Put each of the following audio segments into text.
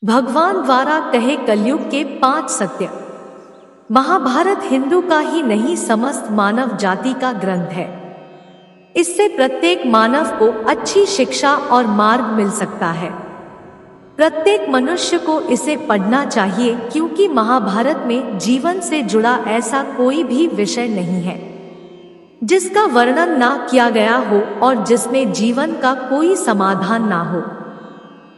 भगवान द्वारा कहे कलयुग के 5 सत्य। महाभारत हिंदू का ही नहीं समस्त मानव जाति का ग्रंथ है। इससे प्रत्येक मानव को अच्छी शिक्षा और मार्ग मिल सकता है। प्रत्येक मनुष्य को इसे पढ़ना चाहिए क्योंकि महाभारत में जीवन से जुड़ा ऐसा कोई भी विषय नहीं है जिसका वर्णन ना किया गया हो और जिसमें जीवन का कोई समाधान ना हो।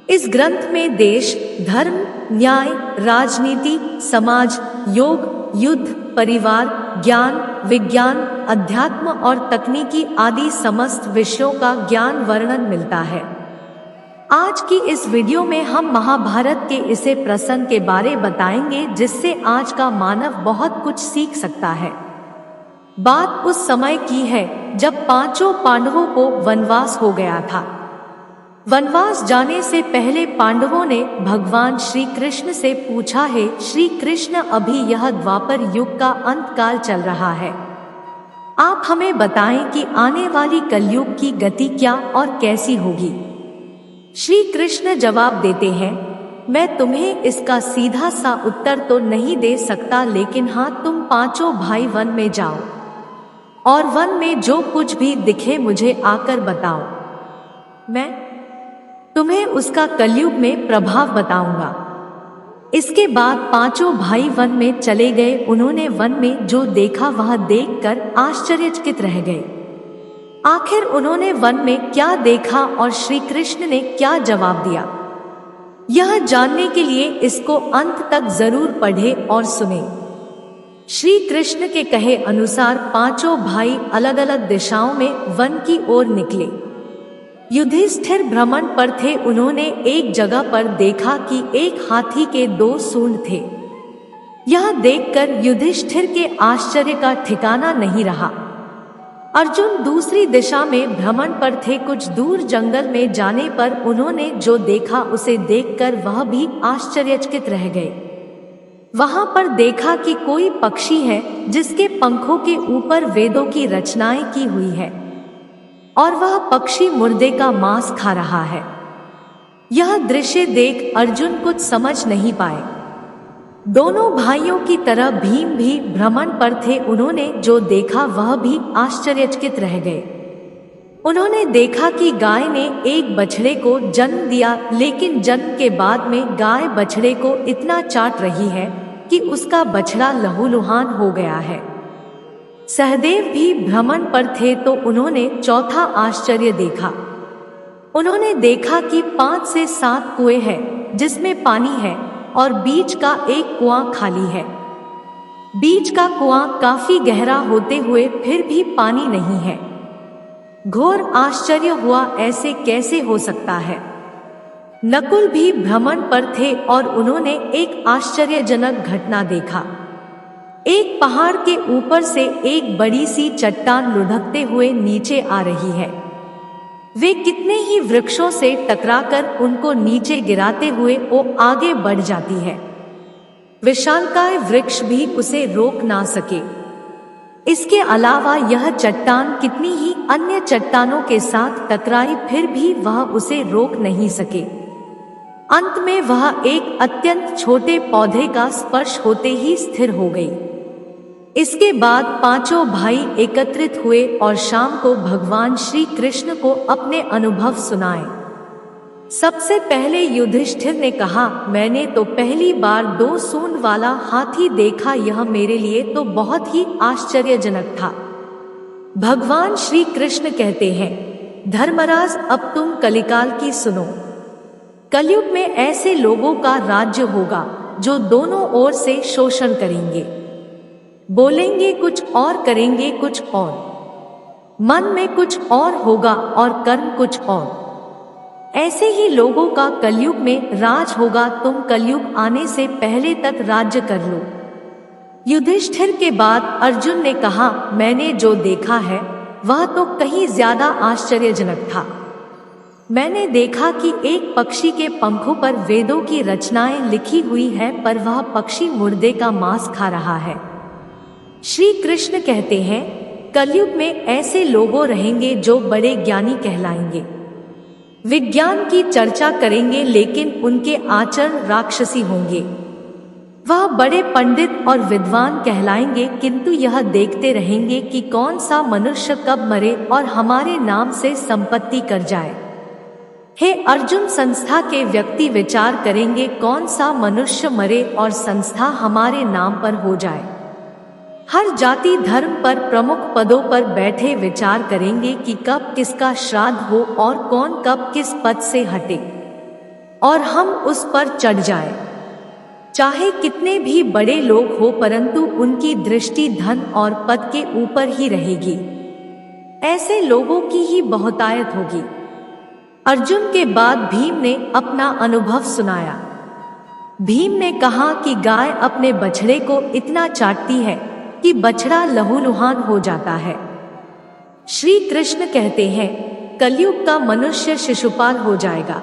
इस ग्रंथ में देश, धर्म, न्याय, राजनीति, समाज, योग, युद्ध, परिवार, ज्ञान, विज्ञान, अध्यात्म और तकनीकी आदि समस्त विषयों का ज्ञान वर्णन मिलता है। आज की इस वीडियो में हम महाभारत के इसे प्रसंग के बारे बताएंगे जिससे आज का मानव बहुत कुछ सीख सकता है। बात उस समय की है जब 5 पांडवों को वनवास हो गया था। वनवास जाने से पहले पांडवों ने भगवान श्री कृष्ण से पूछा है, श्री कृष्ण अभी यह द्वापर युग का अंत काल चल रहा है, आप हमें बताएं कि आने वाली कलयुग की गति क्या और कैसी होगी। श्री कृष्ण जवाब देते हैं, मैं तुम्हें इसका सीधा सा उत्तर तो नहीं दे सकता, लेकिन हाँ, तुम 5 भाई वन में जाओ और वन में जो कुछ भी दिखे मुझे आकर बताओ, मैं तुम्हें उसका कलयुग में प्रभाव बताऊंगा। इसके बाद 5 भाई वन में चले गए। उन्होंने वन में जो देखा वह देखकर आश्चर्यचकित रह गए। आखिर उन्होंने वन में क्या देखा और श्री कृष्ण ने क्या जवाब दिया, यह जानने के लिए इसको अंत तक जरूर पढ़े और सुने। श्री कृष्ण के कहे अनुसार 5 भाई अलग अलग दिशाओं में वन की ओर निकले। युधिष्ठिर भ्रमण पर थे। उन्होंने एक जगह पर देखा कि एक हाथी के 2 सूंड थे। यह देखकर युधिष्ठिर के आश्चर्य का ठिकाना नहीं रहा। अर्जुन दूसरी दिशा में भ्रमण पर थे। कुछ दूर जंगल में जाने पर उन्होंने जो देखा उसे देखकर वह भी आश्चर्यचकित रह गए। वहां पर देखा कि कोई पक्षी है जिसके पंखों के ऊपर वेदों की रचनाएं की हुई है और वह पक्षी मुर्दे का मांस खा रहा है। यह दृश्य देख अर्जुन कुछ समझ नहीं पाए। दोनों भाइयों की तरह भीम भी भ्रमण पर थे। उन्होंने जो देखा वह भी आश्चर्यचकित रह गए। उन्होंने देखा कि गाय ने एक बछड़े को जन्म दिया, लेकिन जन्म के बाद में गाय बछड़े को इतना चाट रही है कि उसका बछड़ा लहूलुहान हो गया है। सहदेव भी भ्रमण पर थे तो उन्होंने चौथा आश्चर्य देखा। उन्होंने देखा कि 5 से 7 कुएं हैं जिसमें पानी है और बीच का एक कुआं खाली है। बीच का कुआं काफी गहरा होते हुए फिर भी पानी नहीं है। घोर आश्चर्य हुआ, ऐसे कैसे हो सकता है। नकुल भी भ्रमण पर थे और उन्होंने एक आश्चर्यजनक घटना देखा। एक पहाड़ के ऊपर से एक बड़ी सी चट्टान लुढ़कते हुए नीचे आ रही है। वे कितने ही वृक्षों से टकराकर उनको नीचे गिराते हुए वो आगे बढ़ जाती है। विशालकाय वृक्ष भी उसे रोक ना सके। इसके अलावा यह चट्टान कितनी ही अन्य चट्टानों के साथ टकराई, फिर भी वह उसे रोक नहीं सके। अंत में वह एक अत्यंत छोटे पौधे का स्पर्श होते ही स्थिर हो गई। इसके बाद 5 भाई एकत्रित हुए और शाम को भगवान श्री कृष्ण को अपने अनुभव सुनाए। सबसे पहले युधिष्ठिर ने कहा, मैंने तो पहली बार 2 सूंड वाला हाथी देखा, यह मेरे लिए तो बहुत ही आश्चर्यजनक था। भगवान श्री कृष्ण कहते हैं, धर्मराज अब तुम कलिकाल की सुनो। कलयुग में ऐसे लोगों का राज्य होगा जो दोनों ओर से शोषण करेंगे, बोलेंगे कुछ और करेंगे कुछ और, मन में कुछ और होगा और कर्म कुछ और। ऐसे ही लोगों का कलयुग में राज होगा। तुम कलयुग आने से पहले तक राज्य कर लो। युधिष्ठिर के बाद अर्जुन ने कहा, मैंने जो देखा है वह तो कहीं ज्यादा आश्चर्यजनक था। मैंने देखा कि एक पक्षी के पंखों पर वेदों की रचनाएं लिखी हुई है, पर वह पक्षी मुर्दे का मांस खा रहा है। श्री कृष्ण कहते हैं, कलयुग में ऐसे लोगों रहेंगे जो बड़े ज्ञानी कहलाएंगे। विज्ञान की चर्चा करेंगे लेकिन उनके आचरण राक्षसी होंगे। वह बड़े पंडित और विद्वान कहलाएंगे किंतु यह देखते रहेंगे कि कौन सा मनुष्य कब मरे और हमारे नाम से संपत्ति कर जाए। हे अर्जुन, संस्था के व्यक्ति विचार करेंगे कौन सा मनुष्य मरे और संस्था हमारे नाम पर हो जाए। हर जाति धर्म पर प्रमुख पदों पर बैठे विचार करेंगे कि कब किसका श्राद्ध हो और कौन कब किस पद से हटे और हम उस पर चढ़ जाए। चाहे कितने भी बड़े लोग हो परंतु उनकी दृष्टि धन और पद के ऊपर ही रहेगी। ऐसे लोगों की ही बहुतायत होगी। अर्जुन के बाद भीम ने अपना अनुभव सुनाया। भीम ने कहा कि गाय अपने बछड़े को इतना चाटती है कि बछड़ा लहूलुहान हो जाता है। श्री कृष्ण कहते हैं कलयुग का मनुष्य शिशुपाल हो जाएगा।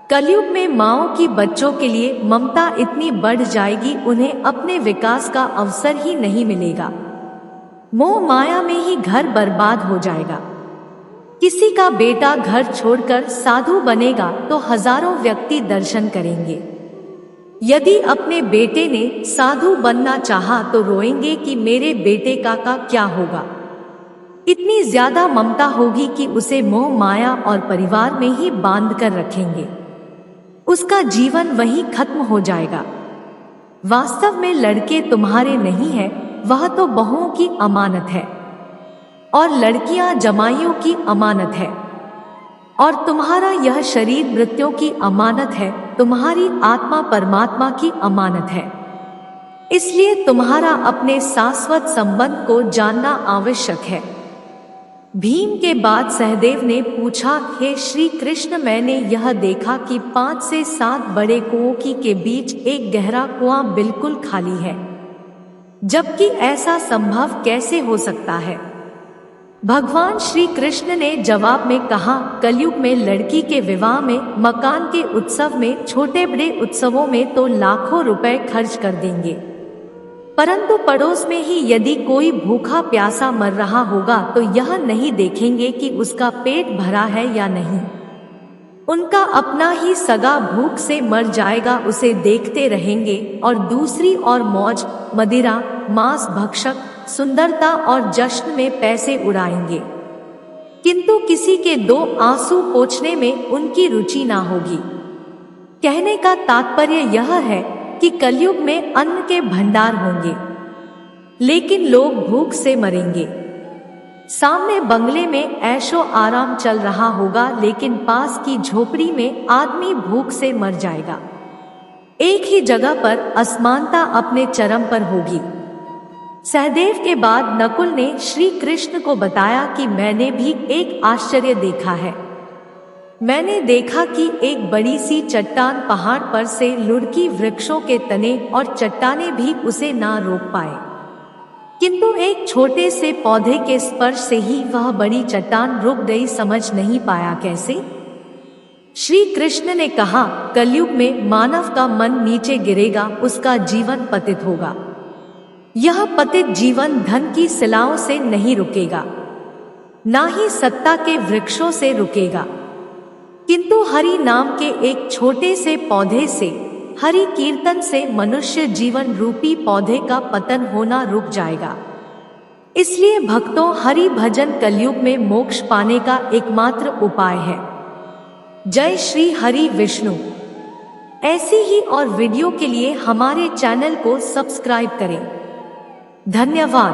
कलयुग में माँओं की बच्चों के लिए ममता इतनी बढ़ जाएगी उन्हें अपने विकास का अवसर ही नहीं मिलेगा। मोह माया में ही घर बर्बाद हो जाएगा। किसी का बेटा घर छोड़कर साधु बनेगा तो हजारों व्यक्ति दर्शन करेंगे। यदि अपने बेटे ने साधु बनना चाहा तो रोएंगे कि मेरे बेटे का क्या होगा। इतनी ज्यादा ममता होगी कि उसे मोह माया और परिवार में ही बांध कर रखेंगे। उसका जीवन वहीं खत्म हो जाएगा। वास्तव में लड़के तुम्हारे नहीं है, वह तो बहुओं की अमानत है और लड़कियां जमाइयों की अमानत है। और तुम्हारा यह शरीर मृत्यों की अमानत है, तुम्हारी आत्मा परमात्मा की अमानत है। इसलिए तुम्हारा अपने शाश्वत संबंध को जानना आवश्यक है। भीम के बाद सहदेव ने पूछा, हे श्री कृष्ण, मैंने यह देखा कि 5 से 7 बड़े कुओं के बीच एक गहरा कुआं बिल्कुल खाली है, जबकि ऐसा संभव कैसे हो सकता है। भगवान श्री कृष्ण ने जवाब में कहा, कलयुग में लड़की के विवाह में, मकान के उत्सव में, छोटे बड़े उत्सवों में तो लाखों रुपए खर्च कर देंगे, परंतु पड़ोस में ही यदि कोई भूखा प्यासा मर रहा होगा तो यह नहीं देखेंगे कि उसका पेट भरा है या नहीं। उनका अपना ही सगा भूख से मर जाएगा, उसे देखते रहेंगे और दूसरी ओर मौज, मदिरा, मांस भक्षक, सुंदरता और जश्न में पैसे उड़ाएंगे, किंतु किसी के 2 आंसू पोंछने में उनकी रुचि ना होगी। कहने का तात्पर्य यह है कि कलयुग में अन्न के भंडार होंगे, लेकिन लोग भूख से मरेंगे। सामने बंगले में ऐशो आराम चल रहा होगा, लेकिन पास की झोपड़ी में आदमी भूख से मर जाएगा। एक ही जगह पर असमानता अपने चरम पर होगी। सहदेव के बाद नकुल ने श्री कृष्ण को बताया कि मैंने भी एक आश्चर्य देखा है। मैंने देखा कि एक बड़ी सी चट्टान पहाड़ पर से लुढ़की वृक्षों के तने और चट्टाने भी उसे ना रोक पाए, किंतु एक छोटे से पौधे के स्पर्श से ही वह बड़ी चट्टान रुक गई। समझ नहीं पाया कैसे। श्री कृष्ण ने कहा, कलयुग में मानव का मन नीचे गिरेगा, उसका जीवन पतित होगा। यह पतित जीवन धन की शिलाओं से नहीं रुकेगा, ना ही सत्ता के वृक्षों से रुकेगा, किंतु हरि नाम के एक छोटे से पौधे से, हरि कीर्तन से मनुष्य जीवन रूपी पौधे का पतन होना रुक जाएगा। इसलिए भक्तों, हरि भजन कलयुग में मोक्ष पाने का एकमात्र उपाय है। जय श्री हरि विष्णु। ऐसी ही और वीडियो के लिए हमारे चैनल को सब्सक्राइब करें। धन्यवाद।